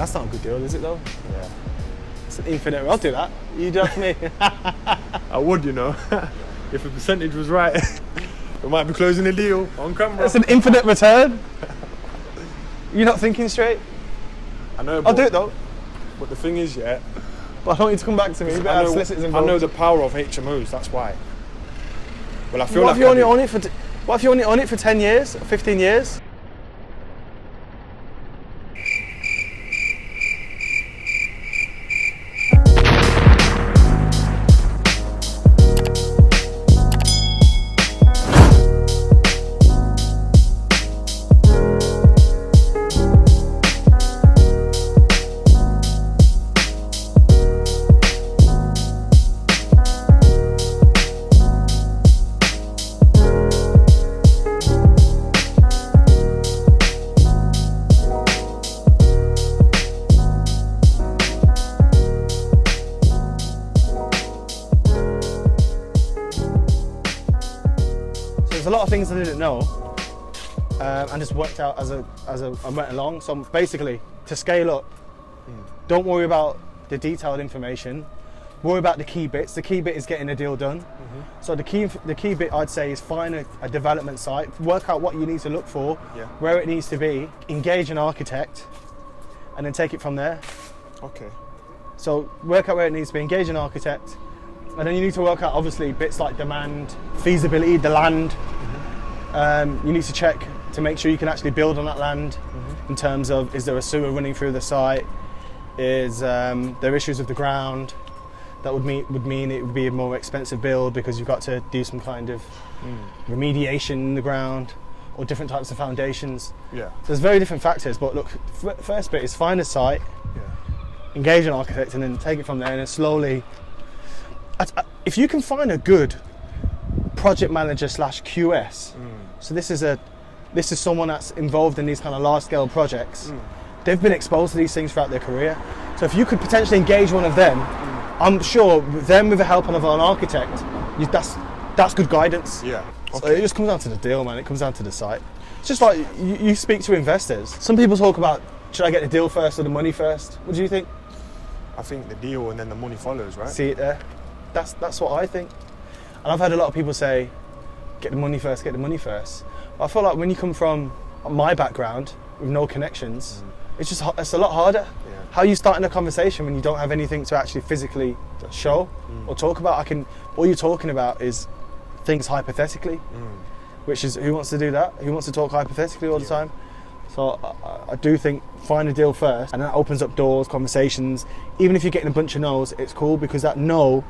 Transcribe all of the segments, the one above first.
That's not a good deal, is it though? Yeah. It's an infinite. I'll do that. You do that for me. I would, you know, if the percentage was right. We might be closing the deal on camera. It's an infinite return. You're not thinking straight. I know. I'll do it though. But the thing is, yeah. But I don't want you to come back to me. You better have solicitors I involved. know the power of HMOs. That's why. Well, I feel What like if you only own it for? What if you only own it for 10 years, or 15 years? There's a lot of things I didn't know, and just worked out as I went along. So basically, to scale up, don't worry about the detailed information. Worry about the key bits. The key bit is getting a deal done. So the key bit I'd say is find a development site, work out what you need to look for, where it needs to be, engage an architect, and then take it from there. Okay. So work out where it needs to be, engage an architect, and then you need to work out obviously bits like demand, feasibility, the land. You need to check to make sure you can actually build on that land in terms of, is there a sewer running through the site? Is there issues with the ground? That would mean it would be a more expensive build because you've got to do some kind of remediation in the ground or different types of foundations. Yeah. There's very different factors, but look, first bit is find a site, engage an architect, and then take it from there, and then slowly. If you can find a good project manager / QS, so this is someone that's involved in these kind of large scale projects. They've been exposed to these things throughout their career. So if you could potentially engage one of them, I'm sure them with the help of an architect, that's good guidance. Yeah. Okay. So it just comes down to the deal, man. It comes down to the site. It's just like you speak to investors. Some people talk about, should I get the deal first or the money first? What do you think? I think the deal and then the money follows, right? See it there? That's what I think. And I've heard a lot of people say, get the money first, get the money first. But I feel like when you come from my background with no connections, it's a lot harder. Yeah. How are you starting a conversation when you don't have anything to actually physically show or talk about? All you're talking about is things hypothetically, which is, who wants to do that? Who wants to talk hypothetically all the time? So I do think find a deal first, and that opens up doors, conversations. Even if you're getting a bunch of no's, it's cool because that no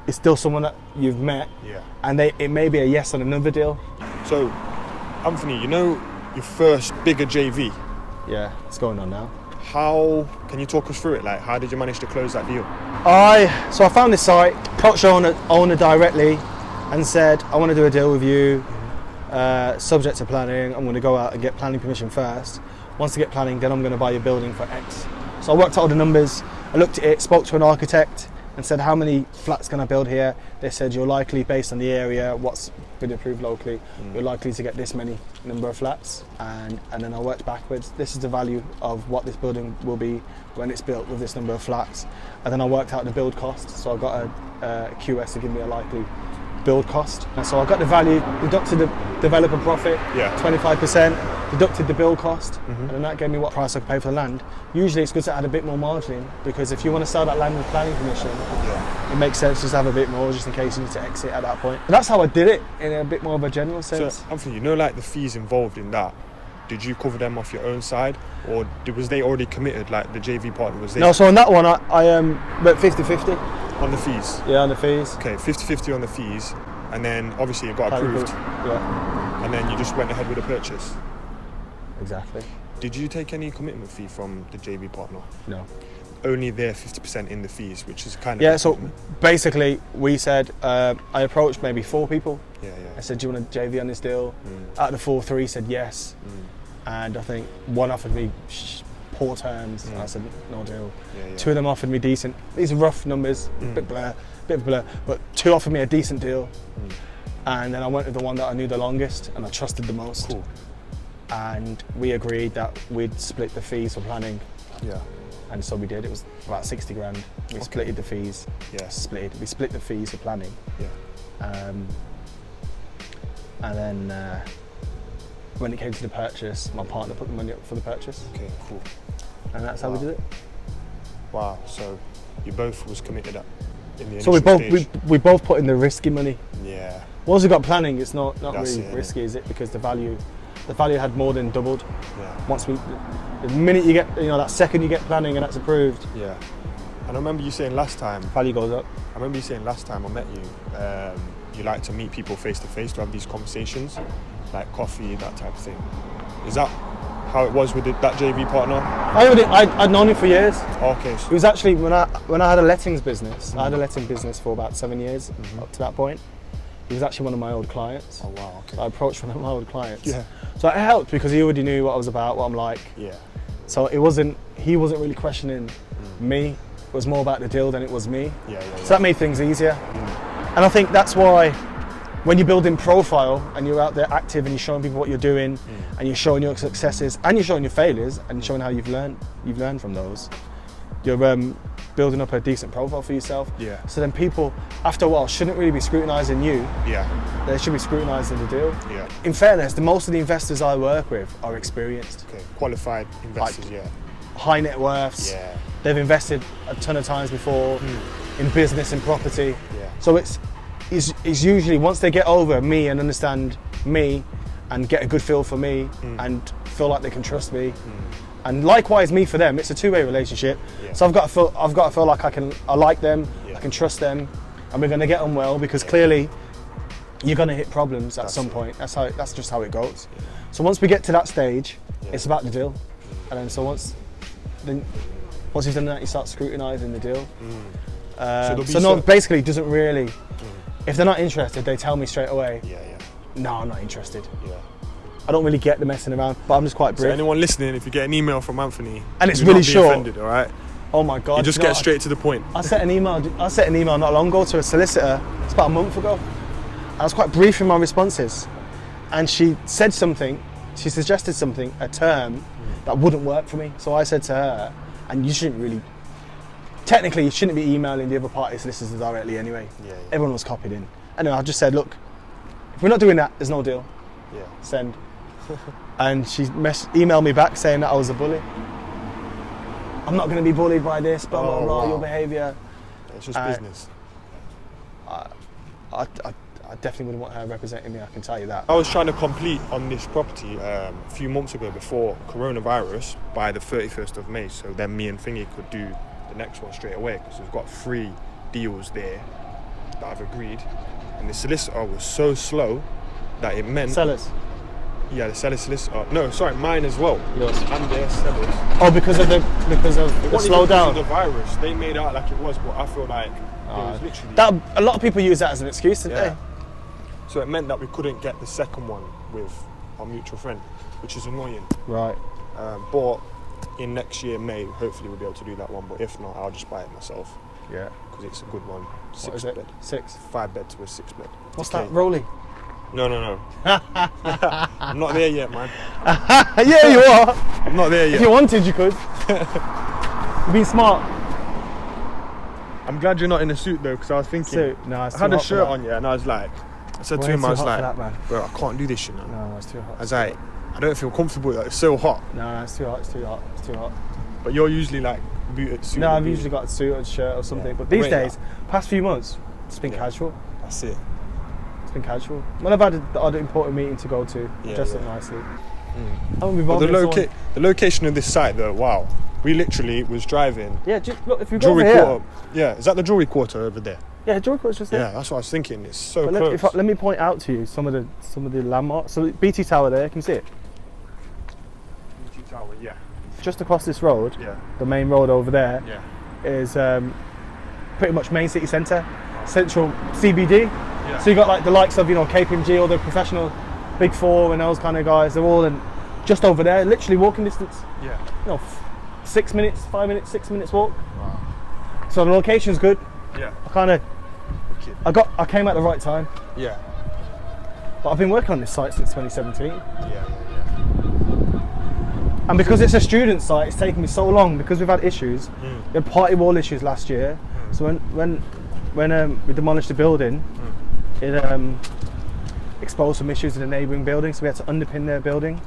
is still someone that you've met, and it may be a yes on another deal. So, Anthony, you know your first bigger JV? Yeah, it's going on now. How can you talk us through it? Like, how did you manage to close that deal? So I found this site, approached the owner directly, and said, I want to do a deal with you, subject to planning. I'm going to go out and get planning permission first. Once I get planning, then I'm going to buy your building for X. So I worked out all the numbers. I looked at it, spoke to an architect, and said, how many flats can I build here? They said, you're likely, based on the area, what's been approved locally, you're likely to get this many number of flats. And then I worked backwards. This is the value of what this building will be when it's built with this number of flats. And then I worked out the build cost. So I got a QS to give me a likely build cost. And so I got the value, deducted the developer profit, 25%, deducted the build cost, and then that gave me what price I could pay for the land. Usually it's good to add a bit more margin in, because if you want to sell that land with planning permission, it makes sense just to have a bit more just in case you need to exit at that point. And that's how I did it in a bit more of a general sense. So, Anthony, you know, like the fees involved in that, did you cover them off your own side, or was they already committed, like the JV partner? Was they? No, so on that one I went 50-50. On the fees? Yeah, on the fees. Okay, 50-50 on the fees, and then obviously it got approved. Yeah. And then you just went ahead with the purchase? Exactly. Did you take any commitment fee from the JV partner? No. Only their 50% in the fees, which is kind of... Yeah, so basically we said, I approached maybe 4 people. I said, do you want a JV on this deal? Out of the 4, 3 said yes. And I think one offered me poor terms, and I said, no deal. 2 of them offered me decent. These are rough numbers, bit of a blur, but 2 offered me a decent deal. And then I went with the one that I knew the longest and I trusted the most. Cool. And we agreed that we'd split the fees for planning Yeah. And so we did. It was about 60 grand. We splitted the fees. Yeah. We split the fees for planning. Yeah. And then when it came to the purchase, my partner put the money up for the purchase. Okay, cool. And that's how we did it. Wow. So you both was committed up in the So initial stage. we both put in the risky money. Yeah. Once we got planning, it's not That's really it, risky, is it? Because the value had more than doubled. Yeah. Once the minute you get, that second you get planning and that's approved, Yeah. And I remember you saying last time. value goes up. I remember you saying last time I met you. You like to meet people face to face to have these conversations, like coffee, that type of thing. Is that how it was with that JV partner? I'd known him for years. Okay. It was actually when I had a lettings business. I had a letting business for about 7 years up to that point. He was actually one of my old clients. Oh wow. Okay. I approached one of my old clients. Yeah. So it helped because he already knew what I was about, what I'm like. Yeah. So he wasn't really questioning me. It was more about the deal than it was me. Yeah. So that made things easier. And I think that's why when you're building profile and you're out there active and you're showing people what you're doing and you're showing your successes and you're showing your failures and showing how you've learned from those, you're building up a decent profile for yourself. Yeah. So then people, after a while, shouldn't really be scrutinising you. Yeah. They should be scrutinising the deal. Yeah. In fairness, most of the investors I work with are experienced. Okay. Qualified investors. Yeah. High net worths. Yeah. They've invested a ton of times before in business and property. Yeah. So it's usually once they get over me and understand me and get a good feel for me and feel like they can trust me. And likewise me for them, it's a two-way relationship. Yeah. So I've got to feel like I like them, Yeah. I can trust them, and we're going to get on well because clearly you're going to hit problems at some point. That's just how it goes. Yeah. So once we get to that stage, Yeah. it's about the deal. And then once you've done that, you start scrutinising the deal. Basically, it doesn't really. If they're not interested, they tell me straight away. Yeah. No, I'm not interested. Yeah. I don't really get the messing around, but I'm just quite So brief. anyone listening, if you get an email from Anthony, And it's do really not be short. offended, all right? Oh my God! You just get straight to the point. I sent an email not long ago to a solicitor. It's about a month ago. I was quite brief in my responses, and she said something. She suggested something, a term that wouldn't work for me. So I said to her, "And you shouldn't really. Technically, you shouldn't be emailing the other party solicitors directly anyway. Yeah. Everyone was copied in. Anyway, I just said, look, if we're not doing that, there's no deal. Yeah. Send." And she emailed me back saying that I was a bully. I'm not going to be bullied by this, blah, blah, blah, your behaviour. It's just business. I definitely wouldn't want her representing me, I can tell you that. I was trying to complete on this property a few months ago before coronavirus by the 31st of May. So then me and Thingy could do the next one straight away because we've got 3 deals there that I've agreed. And the solicitor was so slow that it meant... Sellers? Yeah, the seller solicitor. No, sorry, mine as well. Yours? And their sellers. Oh, because of the slowdown? Of the virus, they made it out like it was, but I feel like it was literally... A lot of people use that as an excuse, didn't they? So it meant that we couldn't get the second one with our mutual friend, which is annoying. Right. But in next year, May, hopefully we'll be able to do that one. But if not, I'll just buy it myself. Yeah. Because it's a good one. What is it? 6? 5 bed to a 6 bed. What's that, Rolly? No. I'm not there yet, man. Yeah, you are. I'm not there yet. If you wanted, you could. You're being smart. I'm glad you're not in a suit though, because I was thinking. Suit? No, it's I too had a hot for shirt that. on, yeah, and I was like, I said to Way him, I too was hot like, for that, man. bro, I can't do this, you know. No, it's too hot. I was like, I don't feel comfortable. Like, it's so hot. No, it's too hot. It's too hot. It's too hot. But you're usually like booted suit. No, I've usually got a suit or a shirt or something. Yeah. But these Wait, days, past few months, it's been Yeah. casual. That's it. It's been casual. When I've had the odd important meeting to go to, Yeah, dress up yeah. nicely. I won't be But bothered. the location of this site though, wow. We literally was driving. Yeah, look, if you go Jewelry over here. Quarter. Yeah, is that the Jewelry Quarter over there? Yeah, Jewelry Quarter's just there. Yeah, that's what I was thinking. It's so But close. let me point out to you some of the landmarks. So BT Tower there, can you see it? BT Tower, yeah. Just across this road, Yeah. the main road over there Yeah. is pretty much main city centre, central CBD. Yeah. So you got like the likes of KPMG, all the professional Big Four and those kind of guys. They're all just over there, literally walking distance. Yeah. 6 minutes, 5 minutes, 6 minutes walk. Wow. So the location's good. Yeah. I came at the right time. Yeah. But I've been working on this site since 2017. Yeah. And because it's a student site, it's taken me so long because we've had issues. We had party wall issues last year. So when we demolished the building, it exposed some issues in the neighbouring building. So we had to underpin their building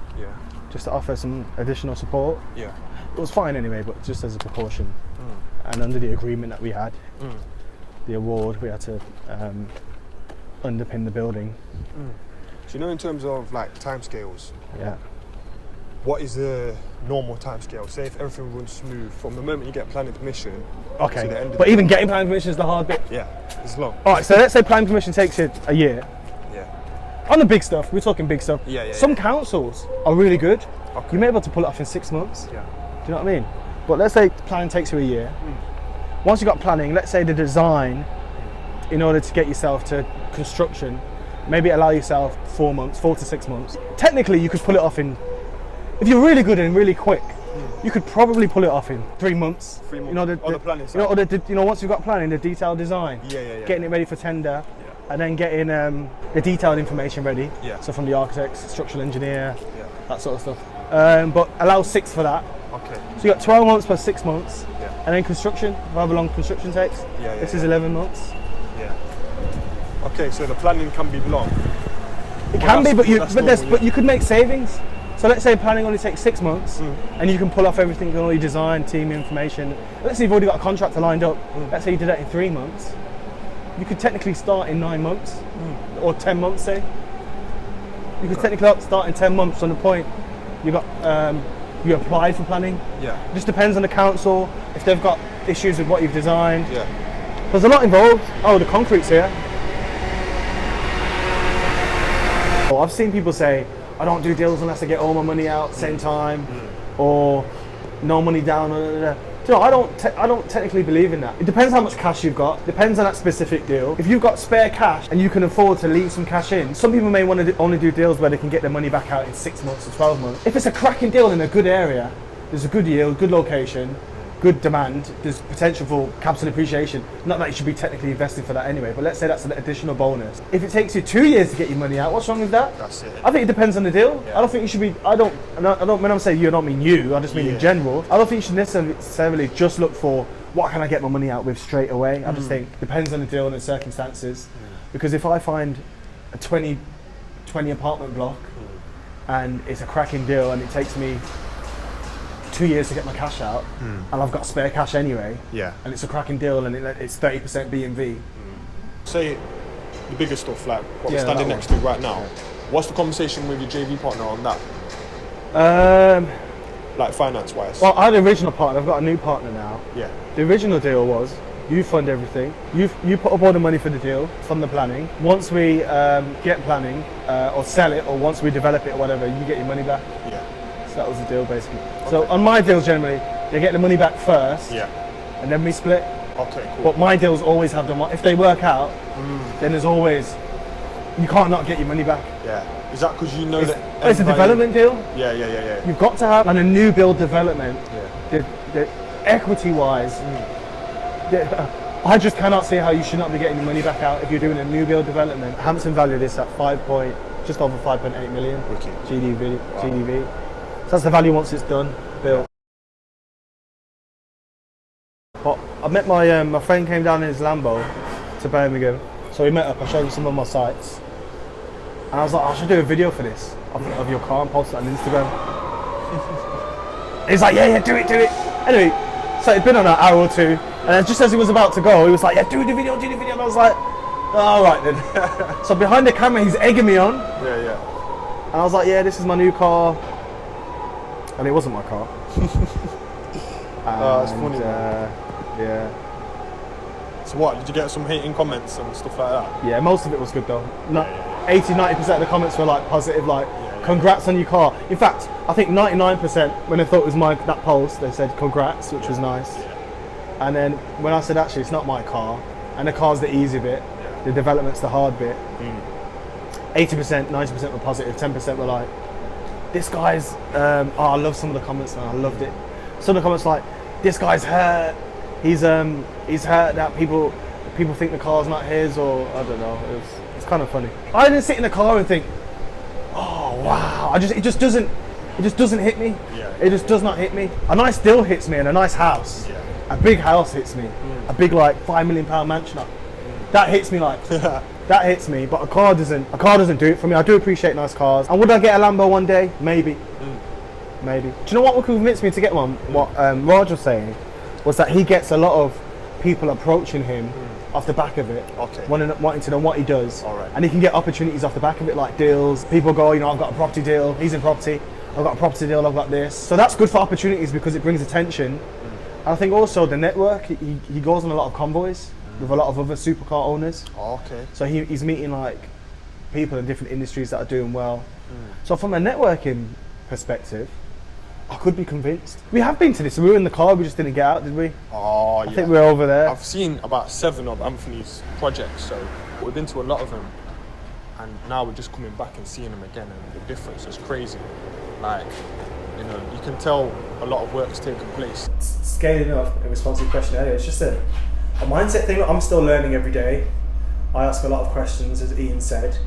just to offer some additional support. Yeah. It was fine anyway, but just as a precaution. And under the agreement that we had, the award, we had to underpin the building. So you know, in terms of like timescales, what is the normal timescale? Say if everything runs smooth from the moment you get planning permission to the end of but even getting planning permission is the hard bit. Yeah, it's long. All right, so let's say planning permission takes you a year. On the big stuff, we're talking big stuff. Some councils are really good. You may be able to pull it off in 6 months. Do you know what I mean? But let's say planning takes you a year. Once you've got planning, let's say the design, in order to get yourself to construction, maybe allow yourself 4 months, 4 to 6 months. Technically, you could pull it off in, if you're really good and really quick, you could probably pull it off in 3 months. 3 months. You know, On the planning side. Once you've got planning, the detailed design, getting it ready for tender, and then getting the detailed information ready. So from the architects, structural engineer, that sort of stuff. But allow 6 for that. So you got 12 months plus 6 months, and then construction, however long construction takes. This is 11 months. Okay, so the planning can be long. It can be, but you could make savings. So let's say planning only takes 6 months, and you can pull off everything, all your design, team information. Let's say you've already got a contractor lined up. Let's say you did that in 3 months. You could technically start in 9 months, or 10 months, say. You could technically start in 10 months from the point you got you applied for planning. It just depends on the council if they've got issues with what you've designed. There's a lot involved. Oh, the concrete's here. Oh, I've seen people say, I don't do deals unless I get all my money out same time, or no money down. You know, I don't technically believe in that. It depends how much cash you've got. Depends on that specific deal. If you've got spare cash and you can afford to leave some cash in, some people may want to only do deals where they can get their money back out in 6 months or 12 months. If it's a cracking deal in a good area, there's a good yield, good location, good demand, there's potential for capital appreciation. Not that you should be technically investing for that anyway, but let's say that's an additional bonus. If it takes you 2 years to get your money out, what's wrong with that? That's it. I think it depends on the deal. I don't think you should be, I don't, when I'm saying you, I don't mean you, I just mean in general. I don't think you should necessarily just look for what can I get my money out with straight away. I just think it depends on the deal and the circumstances. Because if I find a 20 apartment block and it's a cracking deal and it takes me 2 years to get my cash out, and I've got spare cash anyway, and it's a cracking deal and it's 30% B&V. Say the bigger stuff, like what we're standing next to right now, what's the conversation with your JV partner on that? Like finance wise? Well, I had an original partner, I've got a new partner now. The original deal was, you fund everything, you put up all the money for the deal, fund the planning. Once we get planning, or sell it, or once we develop it or whatever, you get your money back. That was the deal basically. So on my deals generally, they get the money back first, and then we split. Okay, cool. But my deals always have them. If they work out, then there's always, you can't not get your money back. Is that because you know that it's a development deal? Yeah. You've got to have, and a new build development, the equity wise, I just cannot see how you should not be getting your money back out if you're doing a new build development. Hampton valued this at just over 5.8 million GDV. So that's the value once it's done, built. But I met my friend came down in his Lambo to Birmingham, so we met up. I showed him some of my sites, and I was like, I should do a video for this of your car and post it on Instagram. He's like, yeah, do it. Anyway, so it'd been on an hour or two, and then just as he was about to go, he was like, yeah, do the video. And I was like, all right then. So behind the camera, he's egging me on. And I was like, yeah, this is my new car. And it wasn't my car. It's funny. So what, did you get some hating comments and stuff like that? Yeah, most of it was good though. 80-90% of the comments were like positive, like congrats on your car. In fact, I think 99% when they thought it was that post, they said congrats, which was nice. And then when I said actually it's not my car, and the car's the easy bit, the development's the hard bit, 80%, 90% were positive, 10% were like, this guy's, I love some of the comments and I loved it. Some of the comments like, this guy's hurt, he's hurt that people think the car's not his, or I don't know, it's kind of funny. I didn't sit in the car and think, oh wow, it just doesn't, It just doesn't hit me. Yeah. It just does not hit me. A nice deal hits me, and a nice house. Yeah. A big house hits me. A big like £5 million mansion. That hits me like. That hits me. But a car doesn't. A car doesn't do it for me. I do appreciate nice cars. And would I get a Lambo one day? Maybe. Maybe. Do you know what would convince me to get one? What Raj was saying was that he gets a lot of people approaching him off the back of it, wanting to know what he does, and he can get opportunities off the back of it, like deals. People go, you know, I've got a property deal, he's in property, I've got a property deal, I've got this. So that's good for opportunities because it brings attention. And I think also the network, he goes on a lot of convoys with a lot of other supercar owners. So he's meeting like people in different industries that are doing well. So from a networking perspective, I could be convinced. We have been to this. We were in the car. We just didn't get out, did we? Oh, I think we're over there. I've seen about 7 of Anthony's projects, so we've been to a lot of them, and now we're just coming back and seeing them again, and the difference is crazy. Like, you know, you can tell a lot of work's taken place. Scaling up in response to your question earlier, it's just a mindset thing. I'm still learning every day. I ask a lot of questions, as Ian said.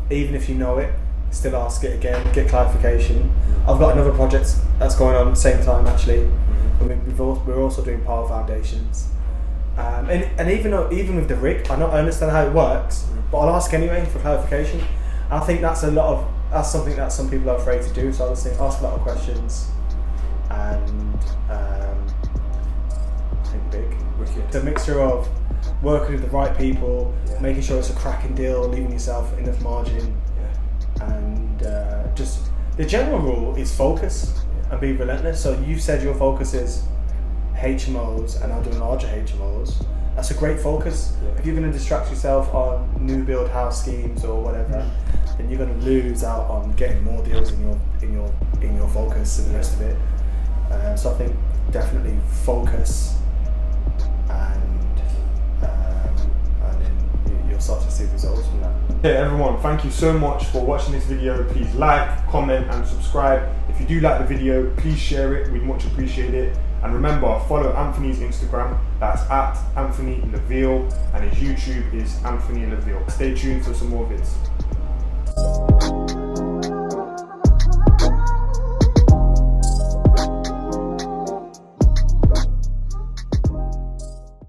Even if you know it, still ask it again, get clarification. I've got another project that's going on at the same time actually. We're also doing power foundations. And even with the rig, I understand how it works, but I'll ask anyway for clarification. I think that's something that some people are afraid to do, so I'll just ask a lot of questions and think big. It's a mixture of working with the right people, making sure it's a cracking deal, leaving yourself enough margin, and just the general rule is focus and be relentless. So you said your focus is HMOs and I'm doing larger HMOs. That's a great focus. If you're going to distract yourself on new build house schemes or whatever, then you're going to lose out on getting more deals in your focus and the rest of it. So I think definitely focus, and then you'll start to see results from that. Hey everyone, thank you so much for watching this video. Please like, comment and subscribe. If you do like the video, please share it, we'd much appreciate it. And remember, follow Anthony's Instagram, that's @Anthony Laville, and his YouTube is Anthony Laville. Stay tuned for some more vids.